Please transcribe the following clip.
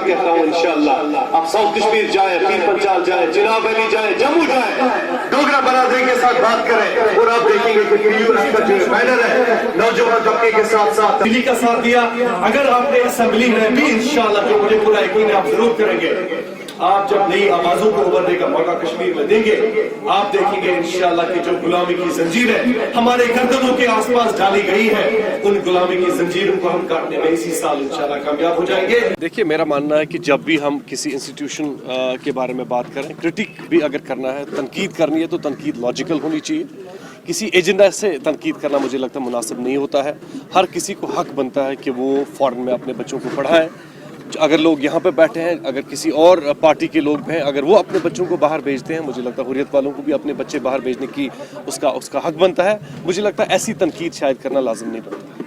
कहता हूँ इंशाअल्लाह आप साउथ कश्मीर जाए, पीर पंचाल जाए, चिनाब वैली जाए, जम्मू जाए, डोगरा बरादरी के साथ बात करें और आप देखेंगे कि PUS का जो बैनर है नौजवान तबके के साथ साथ दिल्ली का साथ दिया। अगर आपने असेंबली में भी इंशाअल्लाह जो मुझे पूरा यकीन है आप जरूर करेंगे, आप जब नई आवाजों को उभरने का मौका कश्मीर में देंगे, आप देखेंगे इंशाअल्लाह कि जो गुलामी की जंजीर है हमारे गर्दनों के आसपास डाली गई है, उन गुलामी की जंजीरों को हम काटने में इसी साल इंशाअल्लाह कामयाब हो जाएंगे। देखिए, मेरा मानना है कि जब भी हम किसी इंस्टीट्यूशन के बारे में बात करें, क्रिटिक भी अगर करना है, तनकीद करनी है तो तनकीद लॉजिकल होनी चाहिए। किसी एजेंडा से तनकीद करना मुझे लगता है मुनासिब नहीं होता है। हर किसी को हक बनता है कि वो फॉरेन में अपने बच्चों को पढ़ाएं। अगर लोग यहाँ पे बैठे हैं, अगर किसी और पार्टी के लोग हैं, अगर वो अपने बच्चों को बाहर भेजते हैं, मुझे लगता है हुर्रियत वालों को भी अपने बच्चे बाहर भेजने की उसका हक बनता है। मुझे लगता है ऐसी तनकीद शायद करना लाजिम नहीं बनता।